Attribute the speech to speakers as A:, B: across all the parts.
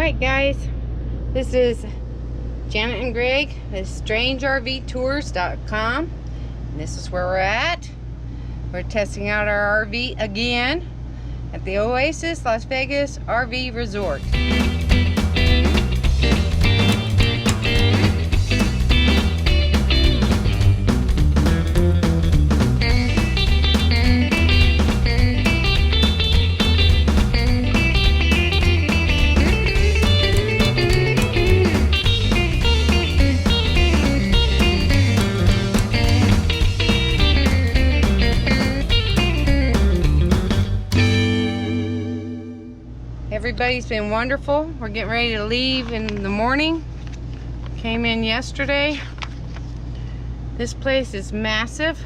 A: Alright guys, this is Janet and Greg with StrangeRVTours.com. And this is where we're at. We're testing out our RV again at the Oasis Las Vegas RV Resort. Everybody's been wonderful. We're getting ready to leave in the morning. Came in yesterday. This place is massive.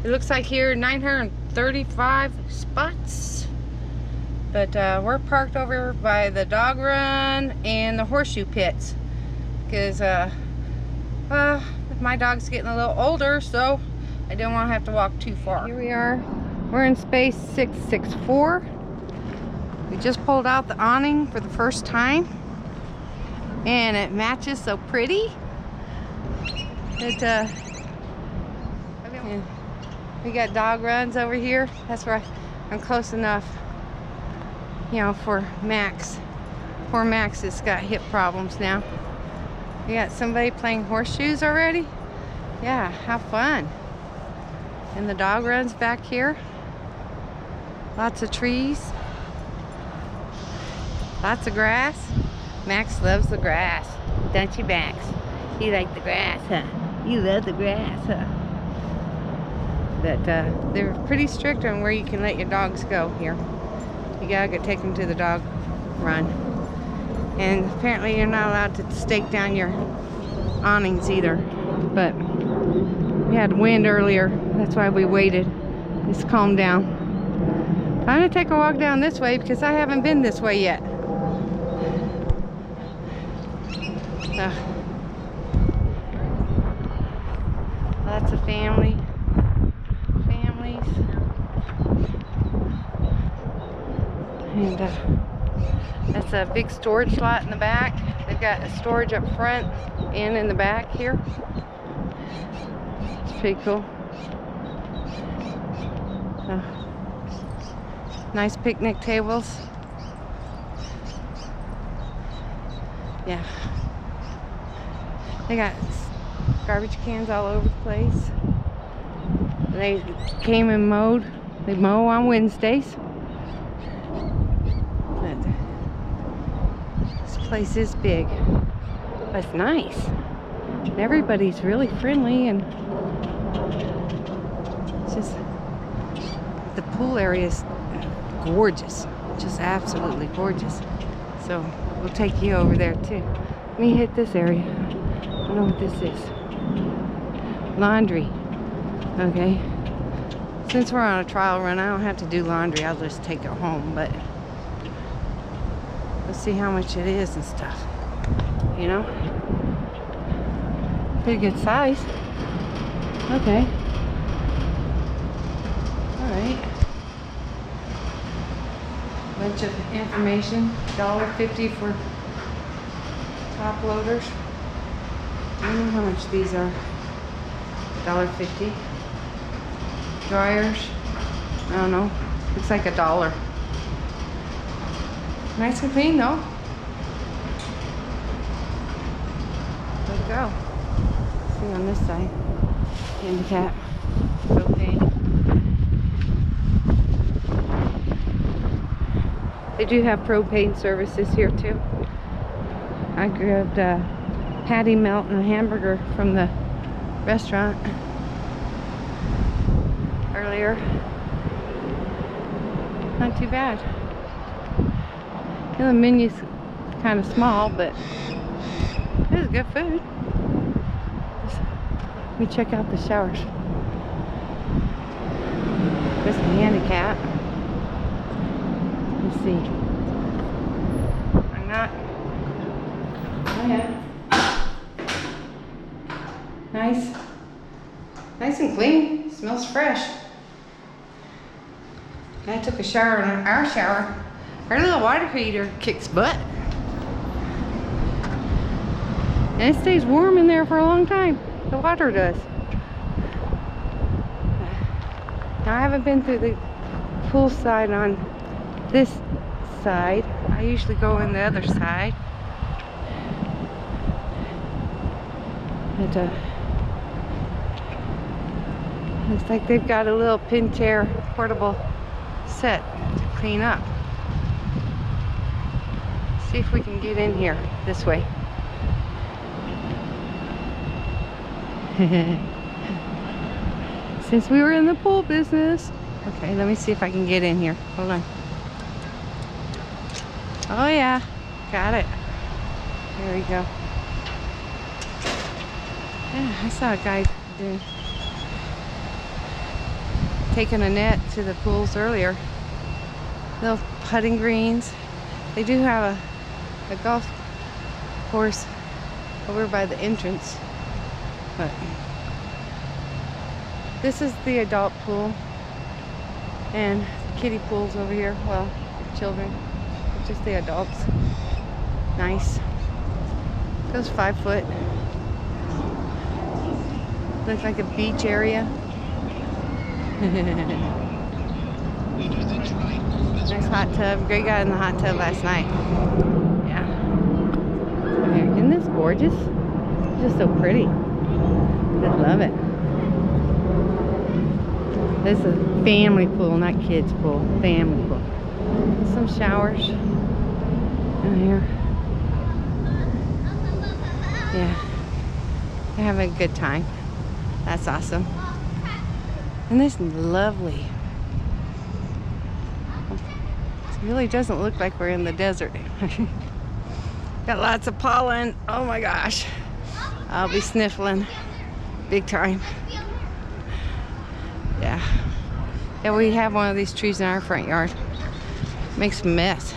A: It looks like here 935 spots. But we're parked over by the dog run and the horseshoe pits. Because my dog's getting a little older, so I didn't want to have to walk too far. Here we are. We're in space 664. We just pulled out the awning for the first time, and it matches so pretty. We got dog runs over here. That's where I'm close enough, you know, for Max. Poor Max has got hip problems now. We got somebody playing horseshoes already. Yeah, how fun. And the dog runs back here. Lots of trees. Lots of grass. Max loves the grass. Don't you, Max? You like the grass, huh? You love the grass, huh? But they're pretty strict on where you can let your dogs go here. You gotta take them to the dog run. And apparently you're not allowed to stake down your awnings either. But we had wind earlier. That's why we waited. It's calmed down. I'm gonna take a walk down this way because I haven't been this way yet. Lots of families. And that's a big storage lot in the back. They've got a storage up front and in the back here. It's pretty cool. Nice picnic tables. Yeah. They got garbage cans all over the place. They came and mowed. They mow on Wednesdays. But this place is big. But it's nice. And everybody's really friendly, and it's just, the pool area is gorgeous. Just absolutely gorgeous. So we'll take you over there too. Let me hit this area. I don't know what this is. Laundry. Okay. Since we're on a trial run, I don't have to do laundry. I'll just take it home. But let's see how much it is and stuff. You know? Pretty good size. Okay. Alright. Bunch of information. $1.50 for top loaders. I don't know how much these are. $1.50. Dryers. I don't know. Looks like $1. Nice and clean though. There we go. Let's see on this side. Handicap. Propane. They do have propane services here too. I grabbed a patty melt and a hamburger from the restaurant earlier. Not too bad. The menu's kind of small, but it is good food. Let me check out the showers. There's the handicap. Let's see. I'm not. Go ahead. Nice and clean. Smells fresh. I took a shower in our shower. Our little water heater kicks butt. And it stays warm in there for a long time. The water does. Now I haven't been through the pool side on this side. I usually go in the other side. But looks like they've got a little Pinter portable set to clean up. See if we can get in here this way. Since we were in the pool business. Okay, let me see if I can get in here. Hold on. Oh yeah, got it. There we go. Yeah, I saw a guy taking a net to the pools earlier. Little putting greens. They do have a golf course over by the entrance. But this is the adult pool, and kiddie pools over here. Well, children, just the adults. Nice. Goes 5 foot. Looks like a beach area. Nice hot tub. Great got in the hot tub last night. Yeah. Isn't this gorgeous? It's just so pretty. Just love it. This is a family pool, not kids pool. Family pool. Some showers in here. Yeah. They're having a good time. That's awesome. And this is lovely. It really doesn't look like we're in the desert. Got lots of pollen. Oh my gosh. I'll be sniffling big time. Yeah. Yeah, we have one of these trees in our front yard. Makes a mess.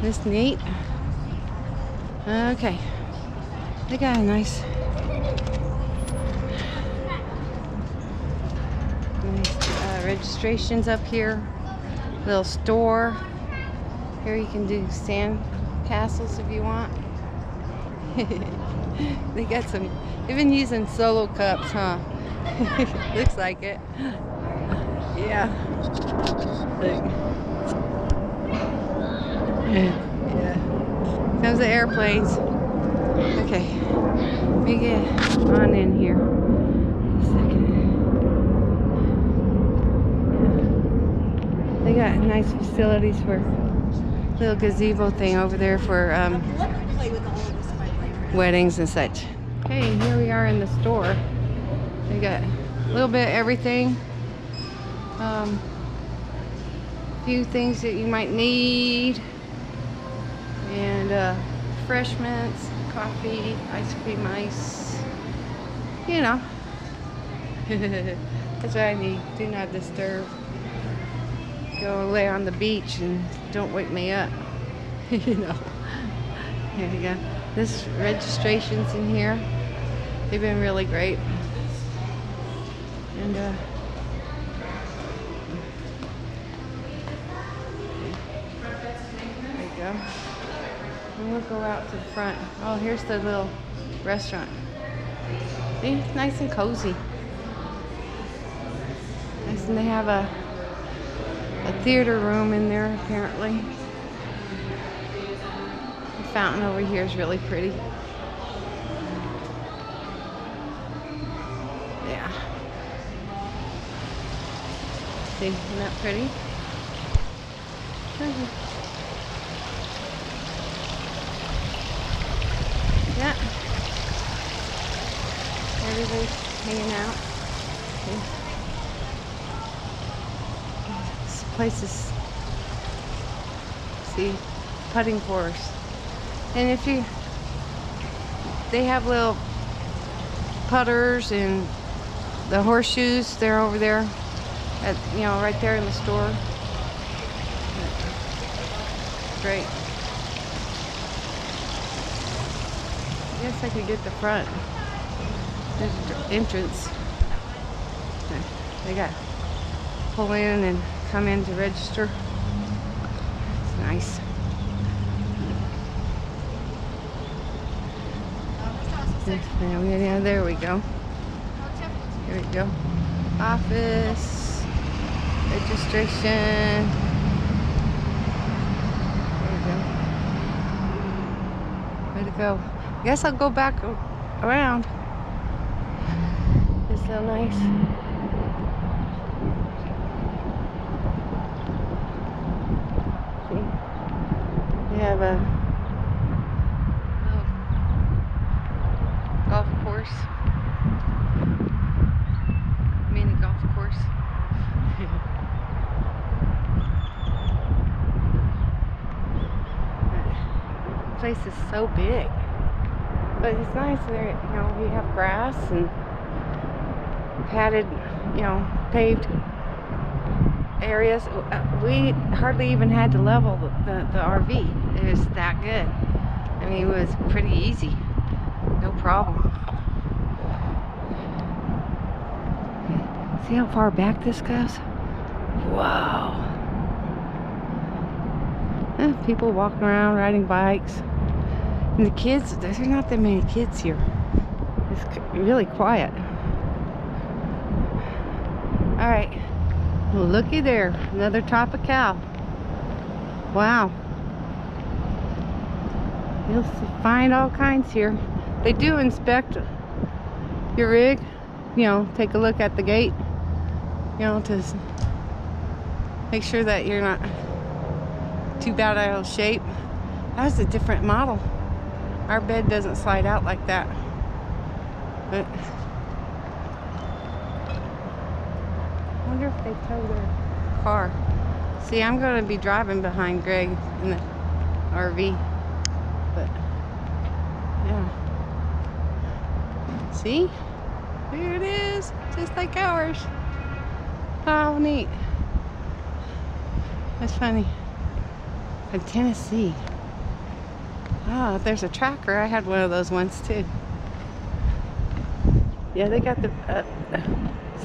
A: This neat. Okay. They got a nice registrations up here. Little store. Here you can do sand castles if you want. They got some. They've been using solo cups, huh? Looks like it. Yeah. Yeah. Comes the airplanes. Okay. Let me get on in here. A second. They got nice facilities for little gazebo thing over there for weddings and such. Okay, here we are in the store. They got a little bit of everything. A few things that you might need. And refreshments, coffee, ice cream, ice. You know. That's what I need. Do not disturb. Go lay on the beach and don't wake me up. You know. Here we go. This registration's in here. They've been really great. And there you go. And we'll go out to the front. Oh, here's the little restaurant. See, it's nice and cozy. Nice, and they have a theater room in there apparently. The fountain over here is really pretty. Yeah. See, isn't that pretty? Yeah. Everybody's hanging out. This place is, see, putting course. And if you, they have little putters and the horseshoes, they're over there at, you know, right there in the store. Great. I guess I could get the front. There's the entrance. They got pull in and come in to register. It's nice. Yeah, there we go. Here we go. Office. Registration. There we go. Way to go. I guess I'll go back around. It's so nice. See? We have a golf course. Mini golf course. The place is so big. But it's nice there, you know, we have grass and padded, you know, paved areas. We hardly even had to level the RV. It was that good. I mean, it was pretty easy. No problem. See how far back this goes? Wow. People walking around, riding bikes. And the kids, there's not that many kids here. It's really quiet. All right. Well, looky there. Another Tropical. Wow. You'll find all kinds here. They do inspect your rig. You know, take a look at the gate. You know, to make sure that you're not too bad out of shape. That's a different model. Our bed doesn't slide out like that. But I wonder if they tow their car. See, I'm going to be driving behind Greg in the RV. But yeah. See? There it is. Just like ours. How neat. That's funny. In Tennessee. Oh, there's a tracker. I had one of those once too. Yeah, they got the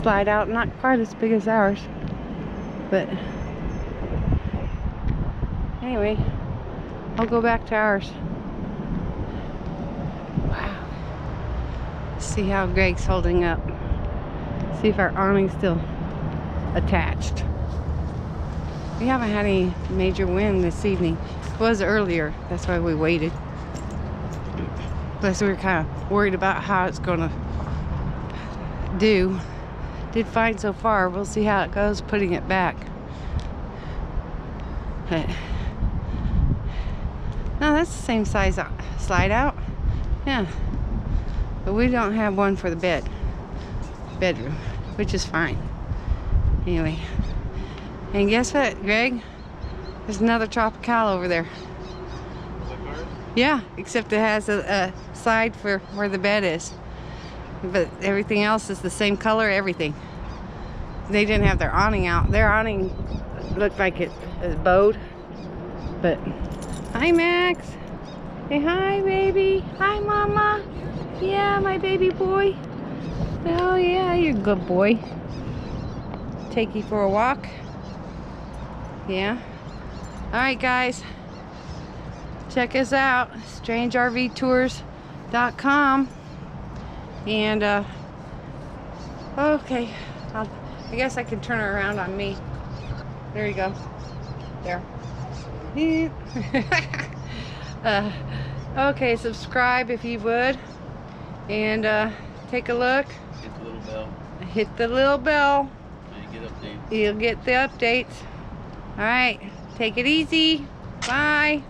A: slide out, not quite as big as ours, but anyway, I'll go back to ours. Wow. See how Greg's holding up. See if our awning's still attached. We haven't had any major wind this evening. It was earlier, that's why we waited. Plus we were kind of worried about how it's gonna do. Did fine so far. We'll see how it goes putting it back. But no, that's the same size slide out. Yeah. But we don't have one for the bedroom, which is fine. Anyway. And guess what, Greg? There's another Tropical over there. Yeah, except it has a side for where the bed is. But everything else is the same color, everything. They didn't have their awning out. Their awning looked like it was bowed. But, hi Max. Say hi, baby. Hi, Mama. Yeah, my baby boy. Oh yeah, you're a good boy. Take you for a walk. Yeah. Alright guys, check us out, strangervtours.com. And okay, I guess I can turn her around on me. There you go. There. Okay, subscribe if you would, and take a look.
B: Hit the little bell.
A: Hit the little bell.
B: So you get updates.
A: You'll get the updates. All right, take it easy. Bye.